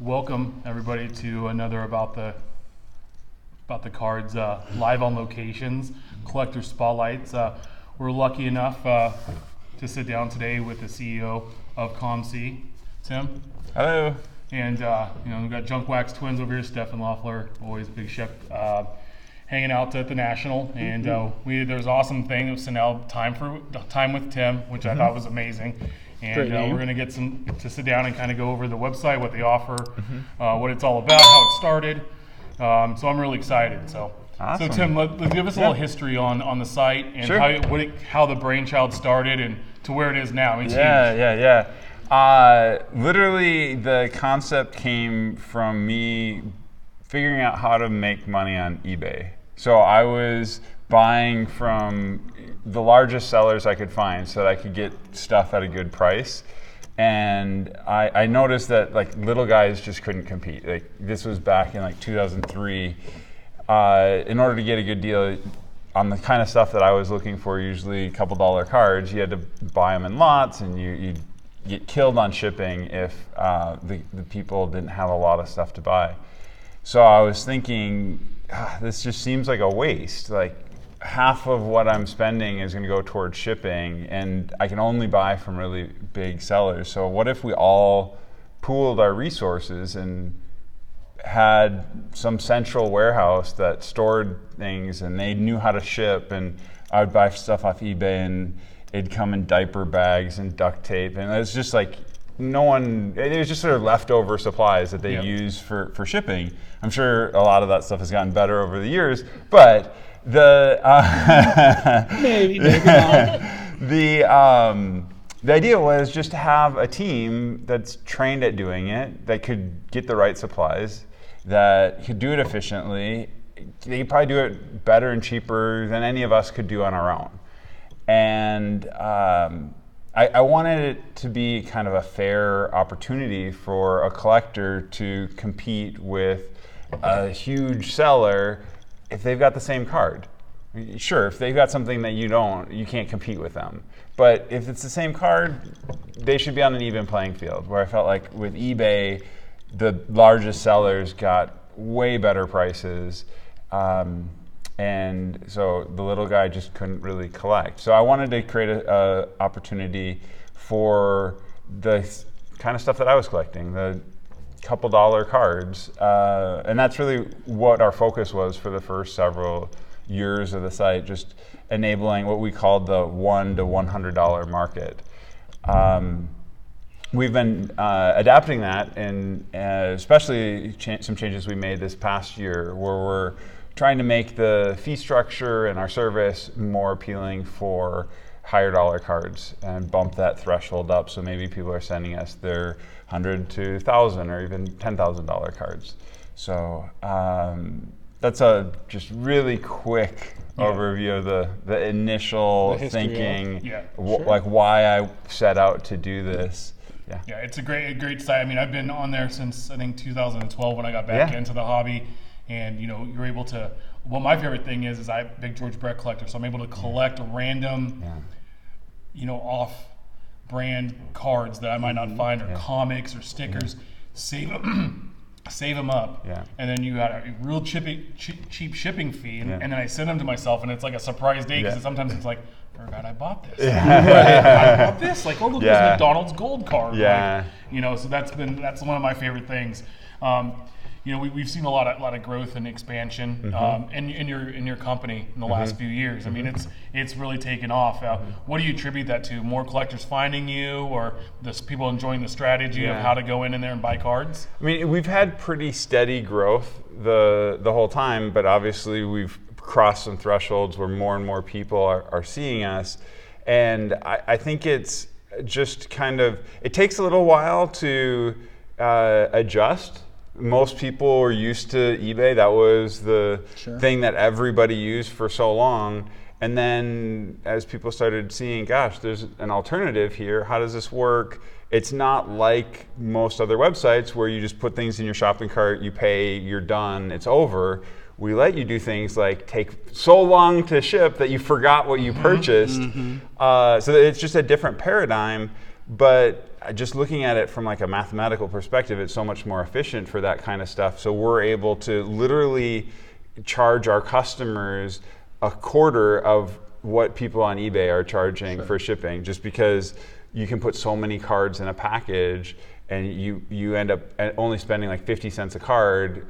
Welcome everybody to another About the Cards live on locations, collector spotlights. We're lucky enough to sit down today with the CEO of COMC, Tim. Hello. And we've got Junk Wax Twins over here, Stephan Loeffler, always big Shep, hanging out at the National. And there was an awesome thing of sending out time with Tim, which I thought was amazing. And we're going to get to sit down and kind of go over the website, what they offer, what it's all about, how it started. So I'm really excited. So, awesome. So Tim, let's give us a little history on the site and how the brainchild started and to where it is now. It's huge. Literally, the concept came from me figuring out how to make money on eBay. So I was buying from the largest sellers I could find so that I could get stuff at a good price. And I noticed that like little guys just couldn't compete. Like this was back in like 2003. In order to get a good deal on the kind of stuff that I was looking for, usually a couple dollar cards, you had to buy them in lots, and you'd get killed on shipping if the people didn't have a lot of stuff to buy. So I was thinking, this just seems like a waste. Like half of what I'm spending is going to go towards shipping, and I can only buy from really big sellers. So what if we all pooled our resources and had some central warehouse that stored things, and they knew how to ship, and I would buy stuff off eBay, and it'd come in diaper bags and duct tape, and it's just like it was just sort of leftover supplies that they use for shipping. I'm sure a lot of that stuff has gotten better over the years, but the maybe not. The idea was just to have a team that's trained at doing it, that could get the right supplies, that could do it efficiently. They could probably do it better and cheaper than any of us could do on our own. And I wanted it to be kind of a fair opportunity for a collector to compete with a huge seller if they've got the same card. Sure, if they've got something that you don't, you can't compete with them. But if it's the same card, they should be on an even playing field, where I felt like with eBay, the largest sellers got way better prices. And so the little guy just couldn't really collect. So I wanted to create an opportunity for the kind of stuff that I was collecting, the couple dollar cards. And that's really what our focus was for the first several years of the site, just enabling what we called the $1 to $100 market. We've been adapting that, and especially some changes we made this past year, where we're trying to make the fee structure and our service more appealing for higher dollar cards and bump that threshold up. So maybe people are sending us their $100 to $1,000 or even $10,000 cards. So that's a just really quick overview of the initial thinking, like why I set out to do this. Yeah, it's a great site. I mean, I've been on there since I think 2012 when I got back into the hobby. And you're able to. Well, my favorite thing is I'm a big George Brett collector, so I'm able to collect random, off-brand cards that I might not find, or comics or stickers. Save them up, and then you got a real cheap shipping fee, and then I send them to myself, and it's like a surprise day because sometimes it's like, I forgot I bought this. I bought this. Like, oh look, there's McDonald's gold card. So that's one of my favorite things. We've seen a lot of growth and expansion in your company in the last few years. I mean, it's really taken off. What do you attribute that to? More collectors finding you, or just people enjoying the strategy of how to go in there and buy cards? I mean, we've had pretty steady growth the whole time, but obviously we've crossed some thresholds where more and more people are seeing us, and I think it's just it takes a little while to adjust. Most people were used to eBay. That was the thing that everybody used for so long. And then as people started seeing, gosh, there's an alternative here. How does this work? It's not like most other websites where you just put things in your shopping cart, you pay, you're done, it's over. We let you do things like take so long to ship that you forgot what you purchased. So it's just a different paradigm. But just looking at it from like a mathematical perspective, it's so much more efficient for that kind of stuff. So we're able to literally charge our customers a quarter of what people on eBay are charging for shipping, just because you can put so many cards in a package, and you end up only spending like 50 cents a card,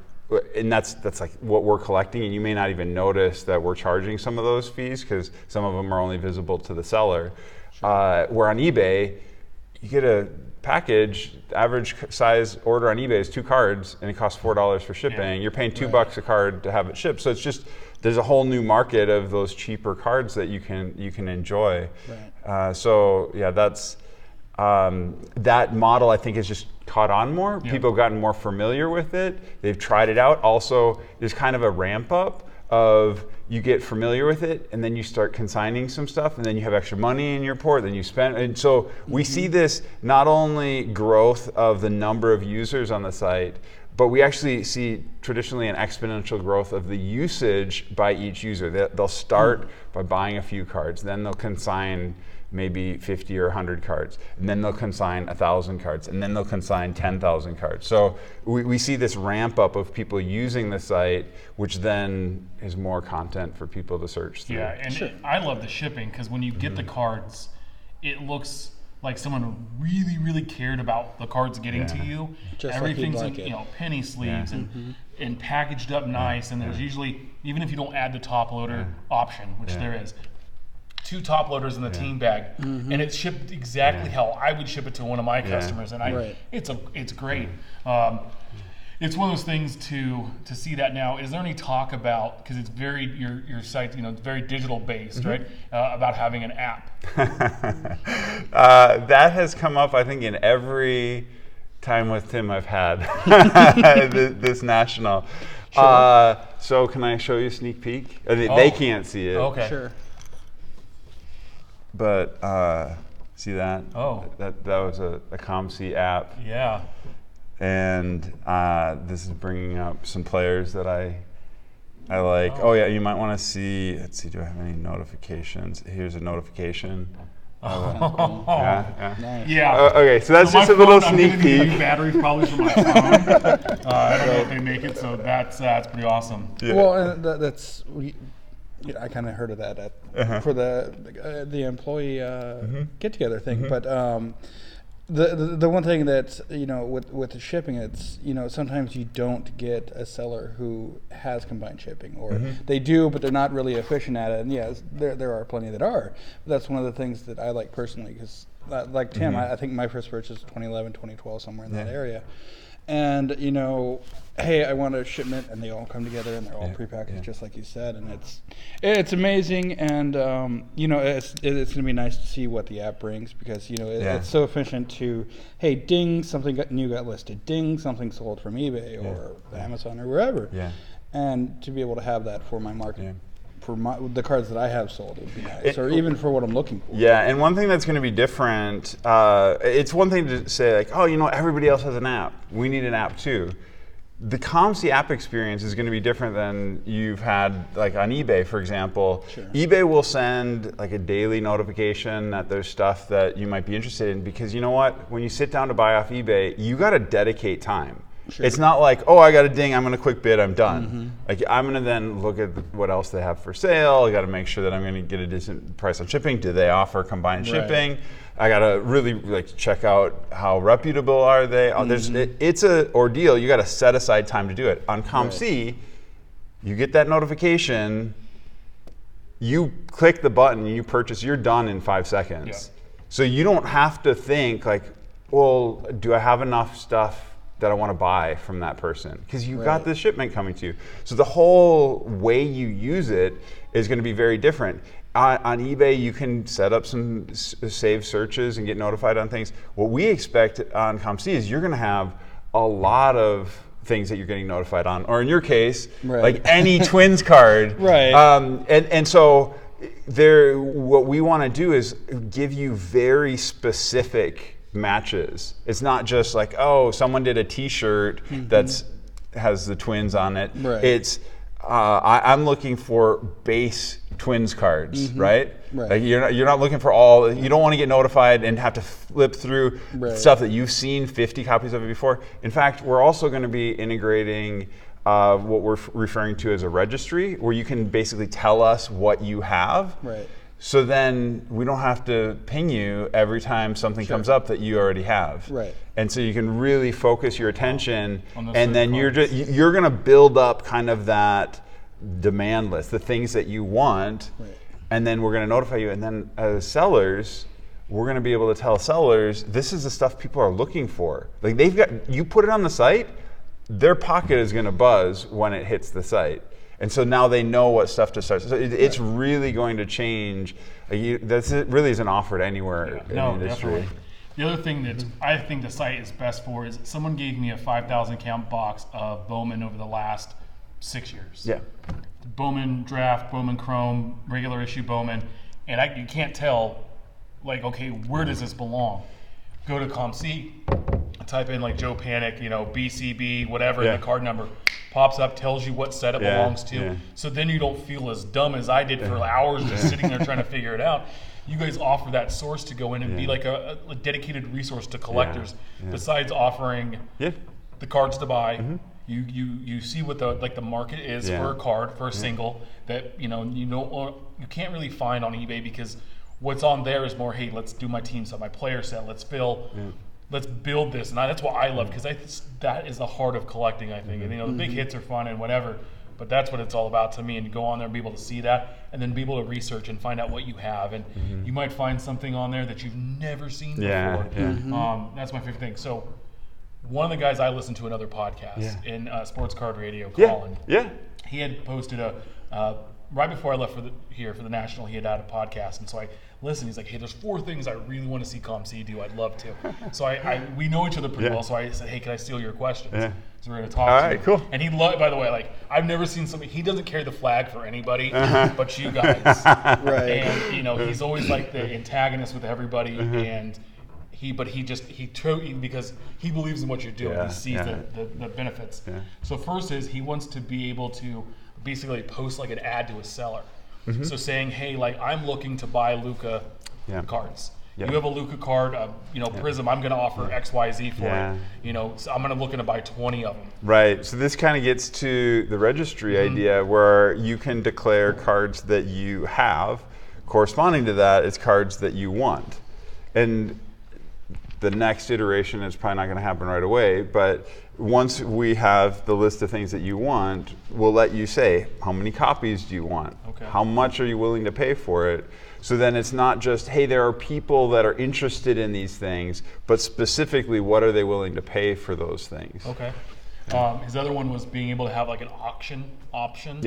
and that's like what we're collecting, and you may not even notice that we're charging some of those fees because some of them are only visible to the seller. Where on eBay, you get a package, average size order on eBay is 2 cards, and it costs $4 for shipping. Yeah. You're paying $2 a card to have it shipped. So it's just, there's a whole new market of those cheaper cards that you can enjoy. Right. So yeah, that's that model I think has just caught on more. Yeah. People have gotten more familiar with it. They've tried it out. Also, there's kind of a ramp up of you get familiar with it, and then you start consigning some stuff, and then you have extra money in your port, then you spend. And so we see this not only growth of the number of users on the site, but we actually see traditionally an exponential growth of the usage by each user. They'll start by buying a few cards, then they'll consign maybe 50 or 100 cards, and then they'll consign 1,000 cards, and then they'll consign 10,000 cards. So we see this ramp up of people using the site, which then is more content for people to search through. Yeah, and I love the shipping, because when you get the cards, it looks like someone really, really cared about the cards getting to you. Just everything's like in penny sleeves and packaged up nice, and there's usually, even if you don't add the top loader option, which there is, 2 top loaders in the team bag, and it's shipped exactly how I would ship it to one of my customers, and it's great. It's one of those things to see that now. Is there any talk about, because it's very your site, it's very digital based, right? About having an app. That has come up, I think, in every time with Tim I've had this national. Sure. So can I show you a sneak peek? They can't see it. Okay. Sure. But see that? Oh. That was a COMC app. Yeah. And this is bringing up some players that I like. Oh yeah, you might want to see. Let's see. Do I have any notifications? Here's a notification. Nice. Yeah. Okay, so that's just a little sneak peek. I'm battery probably for my phone. I don't know if they make it, so that's pretty awesome. Yeah. Well, and that's. I kind of heard of that for the employee get together thing, but the one thing that with the shipping, it's sometimes you don't get a seller who has combined shipping, or they do, but they're not really efficient at it. And yes, there are plenty that are. But that's one of the things that I like personally, because like Tim, I think my first purchase was 2011, 2012, somewhere in that area. And hey, I want a shipment, and they all come together, and they're all prepackaged, just like you said, and it's amazing. And it's going to be nice to see what the app brings, because it's so efficient to, hey, ding, something new got listed, ding, something sold from eBay or Amazon or wherever, and to be able to have that for my market. For the cards that I have sold, it would be nice, or even for what I'm looking for. Yeah, and one thing that's going to be different, it's one thing to say like, oh, everybody else has an app. We need an app too. The COMC app experience is going to be different than you've had like on eBay, for example. Sure. eBay will send like a daily notification that there's stuff that you might be interested in, because you know what? When you sit down to buy off eBay, you got to dedicate time. Sure. It's not like, oh, I got a ding, I'm going to quick bid, I'm done. Like, I'm going to then look at what else they have for sale. I got to make sure that I'm going to get a decent price on shipping. Do they offer combined shipping? I got to really check out how reputable are they. It's an ordeal. You got to set aside time to do it. On COMC, you get that notification, you click the button, you purchase, you're done in 5 seconds. Yeah. So you don't have to think like, well, do I have enough stuff that I want to buy from that person, because you got this shipment coming to you. So the whole way you use it is going to be very different. On eBay, you can set up some saved searches and get notified on things. What we expect on COMC is you're going to have a lot of things that you're getting notified on, or in your case, like any Twins card. And so what we want to do is give you very specific matches. It's not just like, oh, someone did a T-shirt that has the Twins on it. It's I'm looking for base Twins cards, right? Like you're not looking for you don't want to get notified and have to flip through stuff that you've seen 50 copies of it before. In fact, we're also going to be integrating what we're referring to as a registry, where you can basically tell us what you have. Right. So then we don't have to ping you every time something comes up that you already have. Right. And so you can really focus your attention, and then you're going to build up kind of that demand list, the things that you want, and then we're going to notify you. And then as sellers, we're going to be able to tell sellers, this is the stuff people are looking for. Like you put it on the site, their pocket is going to buzz when it hits the site. And so now they know what stuff to start. So it's really going to change. That really isn't offered anywhere in the industry. Definitely. The other thing that I think the site is best for is someone gave me a 5,000 count box of Bowman over the last 6 years. Yeah. Bowman Draft, Bowman Chrome, regular issue Bowman, and you can't tell, like, okay, where does this belong? Go to COMC, type in like Joe Panic, BCB, whatever, the card number pops up, tells you what set it belongs to. Yeah. So then you don't feel as dumb as I did for hours just sitting there trying to figure it out. You guys offer that source to go in and be like a dedicated resource to collectors. Besides offering the cards to buy, you see what the market is for a card, for a single that you can't really find on eBay, because what's on there is more, hey, let's do my team set, my player set, let's build this, and that's what I love, because that is the heart of collecting, I think. And the big hits are fun and whatever, but that's what it's all about to me. And go on there and be able to see that, and then be able to research and find out what you have, and you might find something on there that you've never seen before. That's my favorite thing. So one of the guys I listen to another podcast in Sports Card Radio, Colin. He had posted right before I left for the National, he had had a podcast, and so I listened. He's like, hey, there's 4 things I really want to see COMC do. I'd love to. So we know each other pretty well, so I said, hey, can I steal your questions? So we're going to talk to him. All right, cool. And by the way, like, I've never seen somebody, he doesn't carry the flag for anybody but you guys. And, he's always like the antagonist with everybody, and because he believes in what you're doing. He sees the benefits. So first is he wants to be able to basically post like an ad to a seller. So saying, hey, like, I'm looking to buy Luka cards. You have a Luka card, Prism, I'm going to offer XYZ for it. So I'm going to looking to buy 20 of them. Right. So this kind of gets to the registry idea, where you can declare cards that you have. Corresponding to that is cards that you want. And the next iteration is probably not going to happen right away, but once we have the list of things that you want, we'll let you say, how many copies do you want? How much are you willing to pay for it? So then it's not just, hey, there are people that are interested in these things, but specifically, what are they willing to pay for those things? His other one was being able to have like an auction option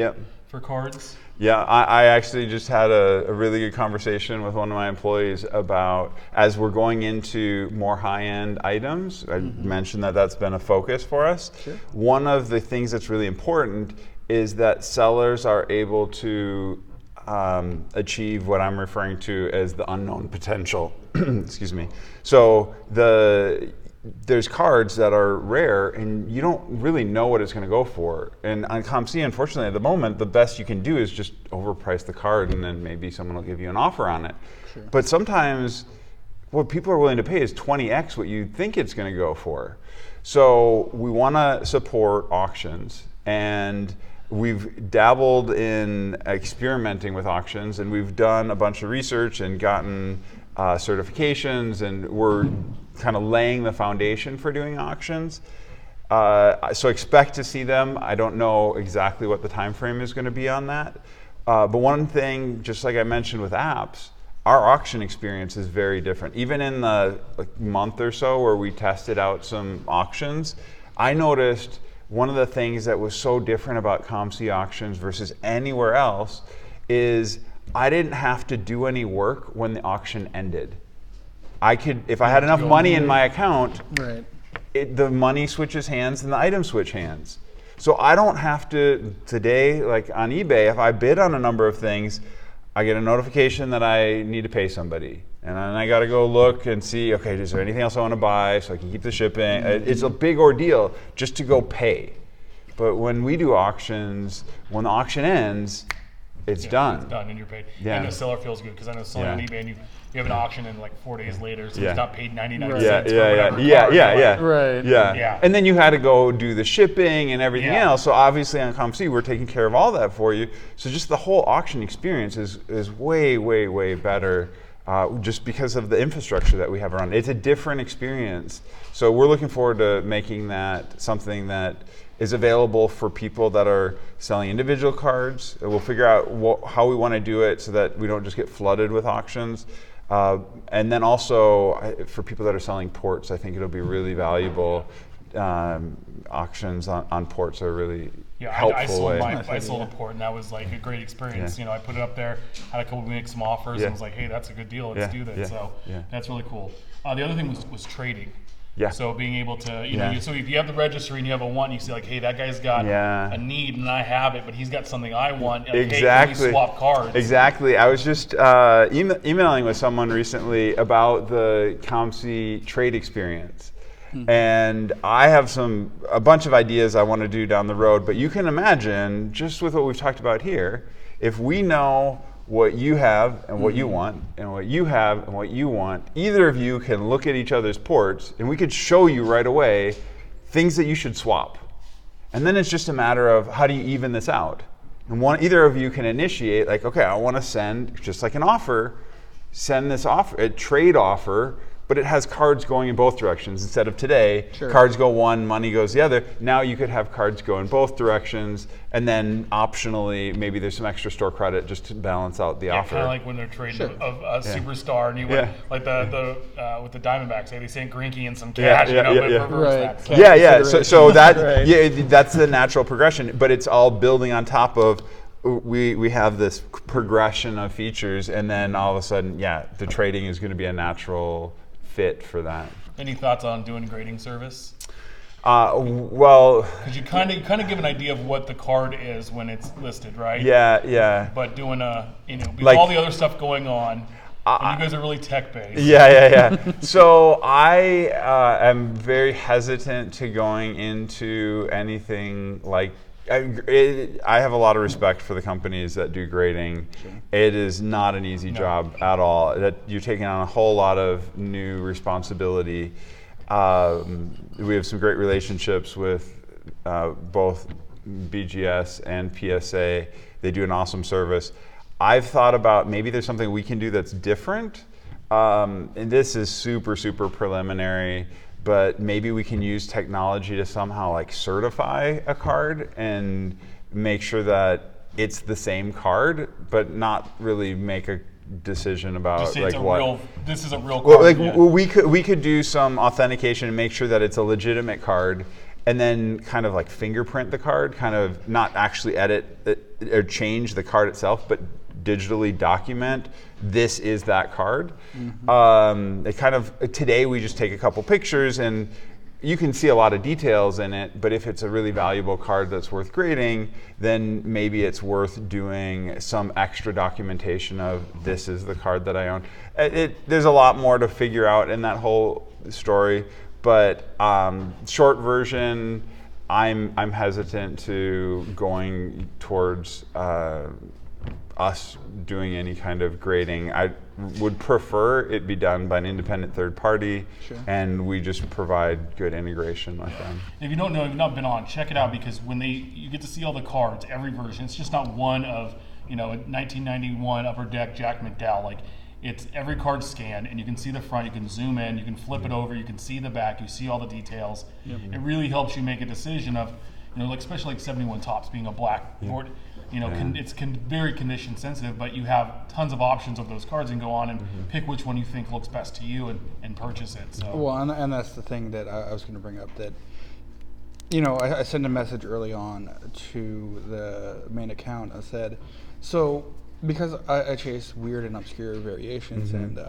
for cards. Yeah, I actually just had a really good conversation with one of my employees about, as we're going into more high-end items, I mentioned that that's been a focus for us. One of the things that's really important is that sellers are able to achieve what I'm referring to as the unknown potential. Excuse me. So there's cards that are rare, and you don't really know what it's going to go for. And on COMC, unfortunately, at the moment, the best you can do is just overprice the card, and then maybe someone will give you an offer on it. But sometimes what people are willing to pay is 20x what you think it's going to go for. So we want to support auctions, and we've dabbled in experimenting with auctions, and we've done a bunch of research and gotten certifications, and we're kind of laying the foundation for doing auctions. So expect to see them. I don't know exactly what the time frame is going to be on that. But one thing, just like I mentioned with apps, our auction experience is very different. Even in the month or so where we tested out some auctions, I noticed one of the things that was so different about COMC auctions versus anywhere else is I didn't have to do any work when the auction ended. I could, if I had enough money in my account, the money switches hands and the items switch hands. So I don't have to, today, like on eBay, if I bid on a number of things, I get a notification that I need to pay somebody. And then I got to go look and see, okay, is there anything else I want to buy so I can keep the shipping? It's a big ordeal just to go pay. But when we do auctions, when the auction ends, it's done. It's done, and you're paid. Yeah. And the seller feels good because I know selling on eBay, and you have an auction in like 4 days later, so he's not paid 99 cents for whatever card. Right. Yeah. And then you had to go do the shipping and everything else. So obviously on COMC, we're taking care of all that for you. So just the whole auction experience is way, way, way better. Just because of the infrastructure that we have around. It's a different experience. So we're looking forward to making that something that is available for people that are selling individual cards. We'll figure out how we want to do it so that we don't just get flooded with auctions. And then also for people that are selling ports, I think it'll be really valuable. Auctions on ports are really helpful. I sold a port, and that was like a great experience. I put it up there, had a couple make some offers, and was like, hey, that's a good deal. Let's do that. So that's really cool. The other thing was trading. Yeah. So being able to, so if you have the registry and you have a want, you see like, hey, that guy's got a need and I have it, but he's got something I want. Like, exactly. Hey, can we swap cards? Exactly. I was just emailing with someone recently about the COMC trade experience. And I have a bunch of ideas I want to do down the road, but you can imagine, just with what we've talked about here, if we know what you have and what you want, and what you have and what you want, either of you can look at each other's ports, and we could show you right away things that you should swap. And then it's just a matter of how do you even this out? And either of you can initiate, like, okay, I want to send, just like an offer, send this offer, a trade offer, but it has cards going in both directions. Instead of today, cards go one, money goes the other. Now you could have cards go in both directions, and then optionally, maybe there's some extra store credit just to balance out the offer. Kind of like when they're trading a superstar, and you went like the with the Diamondbacks, they sent Greinke and some cash, but reverse that. So that that's the natural progression, but it's all building on top of. We have this progression of features, and then all of a sudden, the trading is going to be a natural fit for that. Any thoughts on doing grading service? Well, because you kind of give an idea of what the card is when it's listed, right? Yeah. But doing like, all the other stuff going on, and you guys are really tech based. Yeah. So I am very hesitant to going into anything like. I have a lot of respect for the companies that do grading. It is not an easy job at all. That you're taking on a whole lot of new responsibility. We have some great relationships with both BGS and PSA. They do an awesome service. I've thought about maybe there's something we can do that's different. And this is super, super preliminary. But maybe we can use technology to somehow like certify a card and make sure that it's the same card, but not really make a decision about like what. This is a real card. Well, we could do some authentication and make sure that it's a legitimate card, and then kind of like fingerprint the card, kind of not actually edit or change the card itself, but digitally document this is that card. It kind of today we just take a couple pictures and you can see a lot of details in it, but if it's a really valuable card that's worth grading, then maybe it's worth doing some extra documentation of this is the card that I own. There's a lot more to figure out in that whole story, but short version, I'm hesitant to going towards us doing any kind of grading. I would prefer it be done by an independent third party, and we just provide good integration with them. If you don't know, if you've not been on, check it out, because when you get to see all the cards, every version, it's just not one of 1991 Upper Deck Jack McDowell. Like, it's every card scanned, and you can see the front, you can zoom in, you can flip it over, you can see the back, you see all the details. It really helps you make a decision of, like especially like 71 Tops being a black board. It's very condition sensitive, but you have tons of options of those cards and go on and pick which one you think looks best to you and purchase it. So. Well, and that's the thing that I was going to bring up, that I sent a message early on to the main account. I said, so because I chase weird and obscure variations and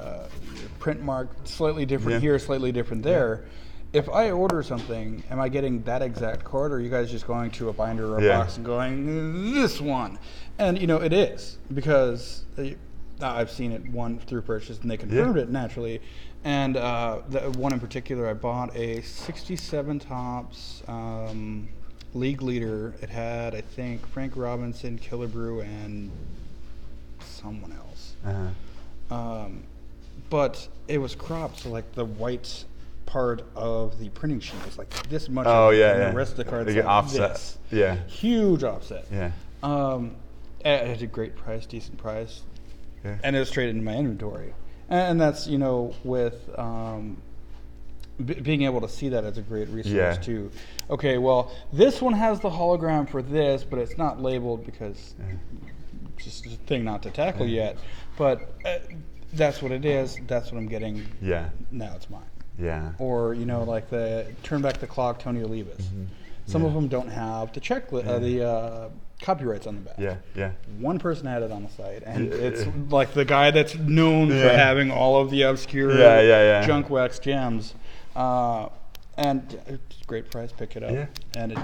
print mark slightly different here, slightly different there. If I order something, am I getting that exact card, or are you guys just going to a binder or a box and going, this one? And, it is, because I've seen it through purchase, and they confirmed it naturally. And the one in particular, I bought a 67 Tops league leader. It had, I think, Frank Robinson, Killebrew, and someone else. But it was cropped, so like the white part of the printing sheet was like this much. The rest of the cards like offset. This. Yeah. Huge offset. Yeah. At a great price, decent price. Yeah. And it was straight into my inventory. And that's, with being able to see that as a great resource too. Okay, well, this one has the hologram for this, but it's not labeled because it's just a thing not to tackle yet. But that's what it is. That's what I'm getting. Yeah. Now it's mine. Yeah. Or, like the Turn Back the Clock, Tony Olivas. Some of them don't have the the copyrights on the back. Yeah. One person had it on the site, and it's like the guy that's known for having all of the obscure junk wax gems. And it's a great price, pick it up. Yeah. And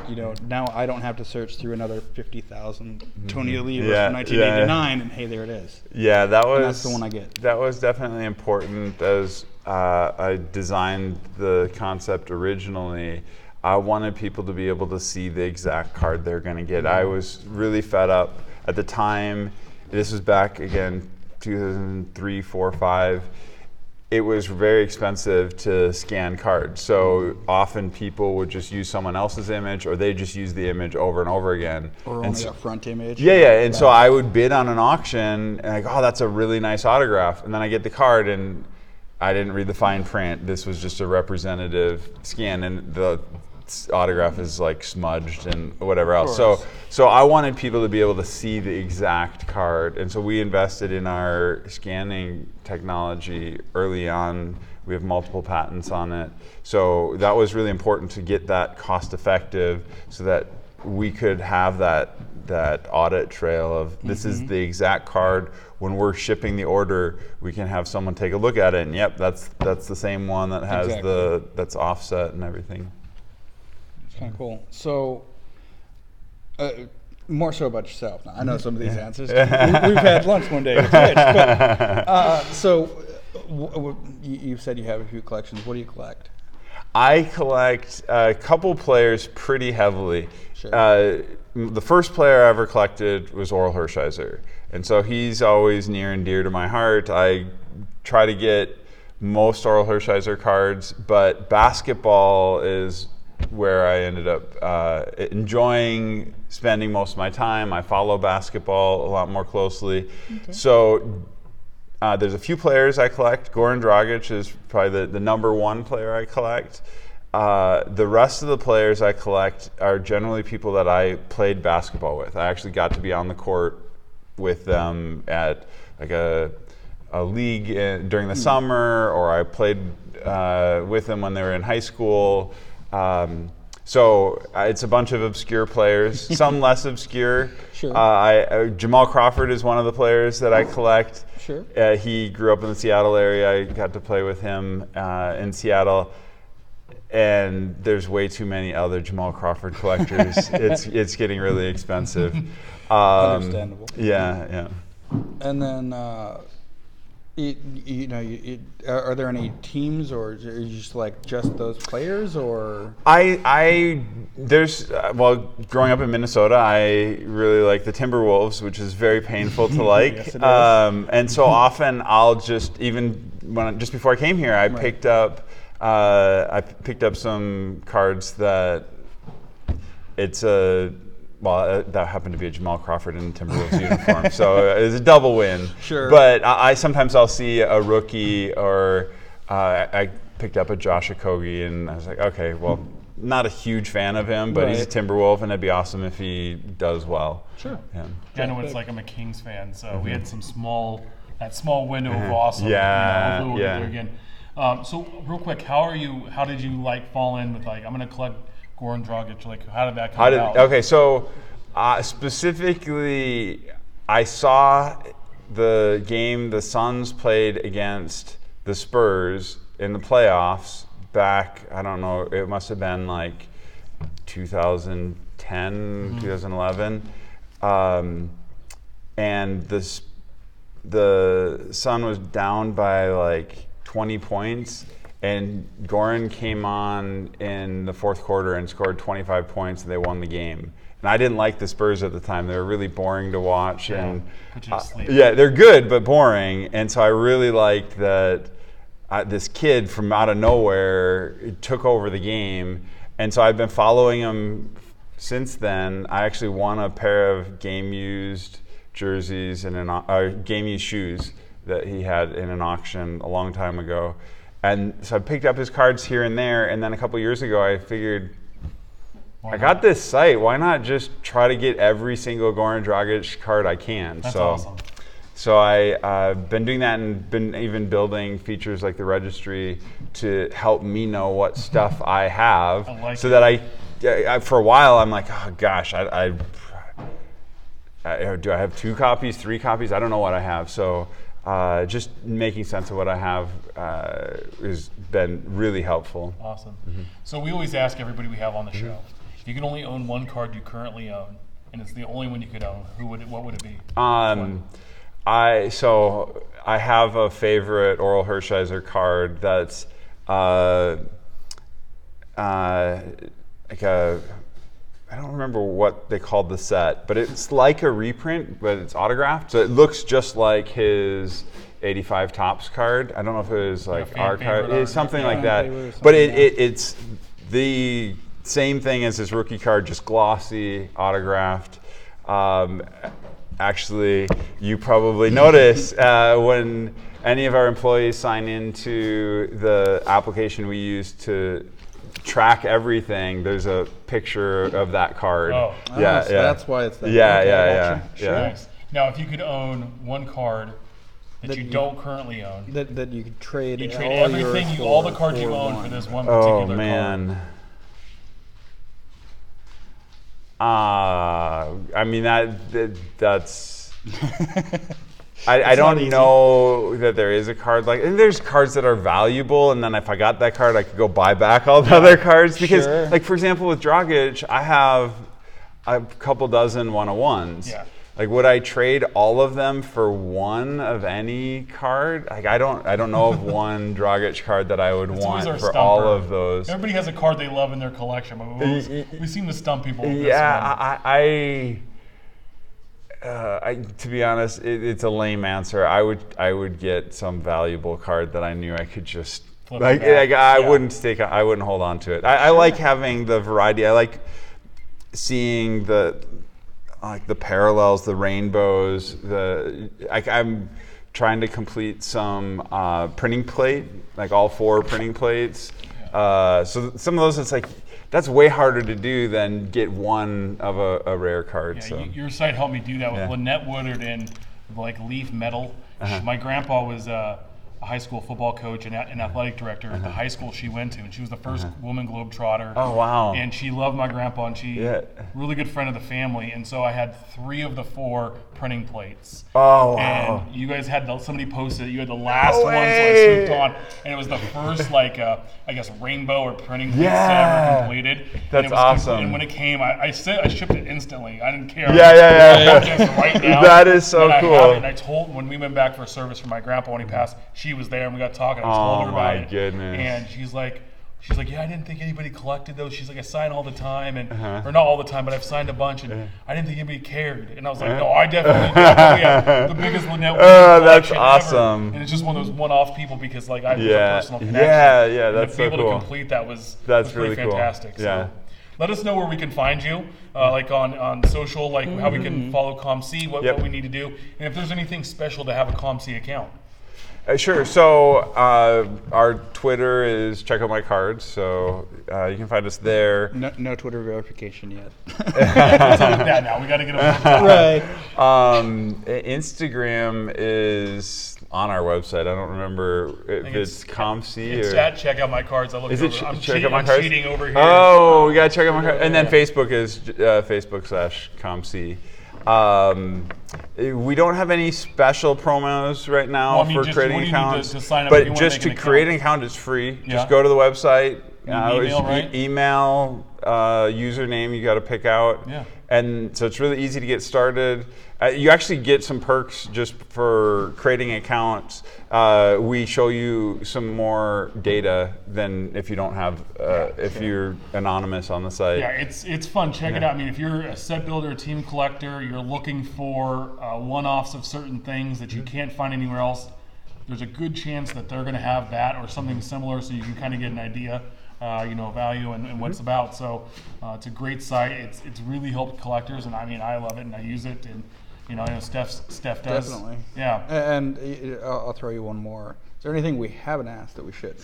now I don't have to search through another 50,000 Tony Olivas from 1989, and hey, there it is. Yeah, that's the one I get. That was definitely important as I designed the concept originally. I wanted people to be able to see the exact card they're going to get. I was really fed up at the time. This was back again, 2003, 4, 5. It was very expensive to scan cards. So often people would just use someone else's image, or they just use the image over and over again. Or only a front image. Yeah. And so I would bid on an auction, and like, oh, that's a really nice autograph. And then I get the card, and I didn't read the fine print. This was just a representative scan, and the autograph is like smudged and whatever else. So I wanted people to be able to see the exact card, and so we invested in our scanning technology early on. We have multiple patents on it. So that was really important to get that cost effective, so that we could have that audit trail of this is the exact card. When we're shipping the order, we can have someone take a look at it, and yep, that's the same one that has that's offset and everything. Kind of cool. So, more so about yourself. Now, I know some of these answers. We've had lunch one day with Getsch. But you said you have a few collections. What do you collect? I collect a couple players pretty heavily. Sure. The first player I ever collected was Orel Hershiser, and so he's always near and dear to my heart. I try to get most Orel Hershiser cards, but basketball is where I ended up enjoying spending most of my time. I follow basketball a lot more closely. Okay. So there's a few players I collect. Goran Dragic is probably the number one player I collect. The rest of the players I collect are generally people that I played basketball with. I actually got to be on the court with them at like a league during the summer, or I played with them when they were in high school. So it's a bunch of obscure players, some less obscure. Sure. Jamal Crawford is one of the players that I collect. Sure. He grew up in the Seattle area. I got to play with him in Seattle. And there's way too many other Jamal Crawford collectors. It's getting really expensive. Understandable. Yeah. And then, are there any teams, or are you just like just those players, or? Growing up in Minnesota, I really like the Timberwolves, which is very painful to like. Yes, it is. And so often I'll just just before I came here, I picked up some cards that that happened to be a Jamal Crawford in Timberwolves uniform, so it was a double win. Sure. But sometimes I'll see a rookie, or I picked up a Josh Okogie, and I was like, okay, well, not a huge fan of him, but he's a Timberwolf, and it'd be awesome if he does well. Sure. Yeah, I know it's like I'm a Kings fan, so we had that small window of awesome. Yeah. Hopefully we'll get there again. So real quick, how did you fall in with I'm going to collect Goran Dragic? How did that come about? Okay, so specifically, I saw the game the Suns played against the Spurs in the playoffs back, I don't know, it must have been 2010, 2011. And the Sun was down by 20 points. And Goran came on in the fourth quarter and scored 25 points, and they won the game. And I didn't like the Spurs at the time. They were really boring to watch. And they're good, but boring. And so I really liked that this kid from out of nowhere took over the game. And so I've been following him since then. I actually won a pair of game-used jerseys and game-used shoes that he had in an auction a long time ago. And so I picked up his cards here and there. And then a couple years ago, I figured, I got this site. Why not just try to get every single Goran Dragic card I can? That's awesome. So I've been doing that and been even building features like the registry to help me know what stuff I have. That I, for a while, I'm like, oh gosh, do I have 2 copies, 3 copies? I don't know what I have. So just making sense of what I have has been really helpful. Awesome. So we always ask everybody we have on the show, if you could only own one card you currently own, and it's the only one you could own, what would it be? I have a favorite Oral Hershiser card that's like a, I don't remember what they called the set, but it's like a reprint, but it's autographed. So it looks just like his 85 Topps card. I don't know if it was like our card. It's something like that. But it's the same thing as his rookie card, just glossy, autographed. Actually, you probably notice when any of our employees sign into the application we use to track everything, there's a picture of that card. So that's why it's there. Sure. Nice. Now, if you could own one card that you don't currently own, that you could trade, everything, all the cards you own for this one particular card. I mean that's. I don't know that there is a card like, and there's cards that are valuable, and then if I got that card, I could go buy back all the other cards because, like for example, with Dragic, I have a couple dozen 101s. Yeah. Like, would I trade all of them for one of any card? Like, I don't know of one Dragic card that I would want for stumper. all of those. Everybody has a card they love in their collection, but we seem to stump people with this one. To be honest, it's a lame answer. I would get some valuable card that I knew I could just I wouldn't hold on to it. I like having the variety. I like seeing the parallels, the rainbows. I'm trying to complete some printing plate, like all 4 printing plates. So some of those, it's like, that's way harder to do than get one of a rare card. Yeah, your site helped me do that with Lynette Woodard and like Leaf Metal. My grandpa was a high school football coach and an athletic director at the high school she went to, and she was the first woman Globetrotter. Oh wow! And she loved my grandpa, and she really good friend of the family. And so I had 3 of the 4 printing plates. Oh wow! And you guys had you had the last one, so I swooped on, and it was the first I guess rainbow or printing plates ever completed. That's awesome. And when it came, I shipped it instantly. I didn't care. Right now. That is so cool. And I told, when we went back for service for my grandpa when he passed, she was there and we got talking. I told her about it. Oh my goodness. And she's like, yeah, I didn't think anybody collected those. She's like, I sign all the time, and or not all the time, but I've signed a bunch, and I didn't think anybody cared. And I was like, no, I definitely have the biggest Lynette that's awesome. Ever. And it's just one of those one-off people because like I have a personal connection. Yeah, that's so cool. To be able to complete that was really fantastic. Cool. So let us know where we can find you, like on social, like how we can follow COMC, what we need to do, and if there's anything special to have a COMC account. Sure. So our Twitter is Check Out My Cards. So you can find us there. No Twitter verification yet. Let's look at that now. We got to get them right. Instagram is on our website. I don't remember if it's COMC or. It's at Check Out My Cards. I looked is it over. I'm Check Out My Cards? Cheating over here. Oh, we got to Check Out My Cards. And then Facebook is Facebook/COMC. We don't have any special promos right now for creating accounts, but just to create an account is free. Just go to the website, Email, right? Email, username you got to pick out. Yeah. And so it's really easy to get started. You actually get some perks just for creating accounts. We show you some more data than if you don't have, if you're anonymous on the site. Yeah, it's fun. Check it out. I mean, if you're a set builder, a team collector, you're looking for one-offs of certain things that you can't find anywhere else, there's a good chance that they're going to have that or something similar, so you can kind of get an idea, value and what it's about. So it's a great site. It's really helped collectors, and I mean, I love it and I use it, and I know Steph does. Definitely. Yeah. And I'll throw you one more. Is there anything we haven't asked that we should?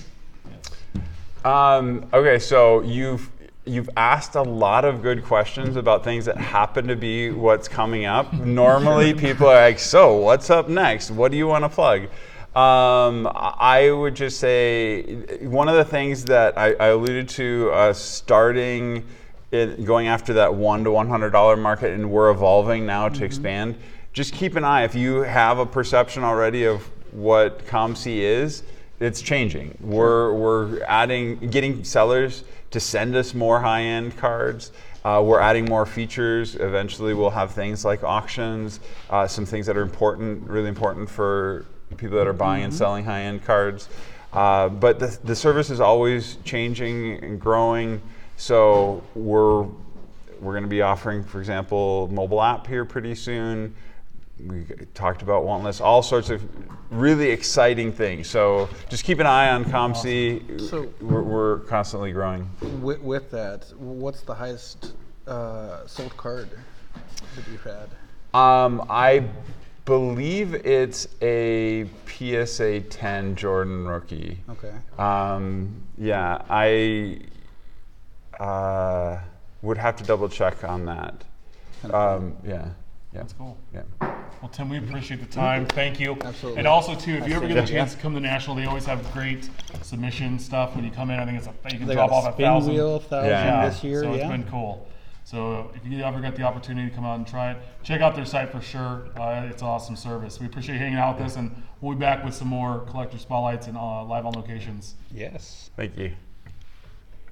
Okay, so you've asked a lot of good questions about things that happen to be what's coming up. Normally, people are like, "So, what's up next? What do you want to plug?" I would just say one of the things that I alluded to starting going after that $1 to $100 market, and we're evolving now to expand. Just keep an eye. If you have a perception already of what COMC is, it's changing. We're getting sellers to send us more high-end cards. We're adding more features. Eventually, we'll have things like auctions, some things that are important, really important for people that are buying and selling high-end cards. But the service is always changing and growing. So we're going to be offering, for example, mobile app here pretty soon. We talked about Wantless, all sorts of really exciting things. So just keep an eye on COMC. Awesome. So we're constantly growing. With that, what's the highest sold card that you've had? I believe it's a PSA 10 Jordan rookie. Okay. Yeah, I would have to double check on that. Yeah. That's cool. Yeah. Well, Tim, we appreciate the time. Thank you. Absolutely. And also, too, if you ever get a chance to come to National, they always have great submission stuff when you come in. I think you can drop off 1,000. Wheel 1,000 this year. So it's been cool. So if you ever get the opportunity to come out and try it, check out their site for sure. It's an awesome service. We appreciate you hanging out with us, and we'll be back with some more collector spotlights and live on locations. Yes. Thank you.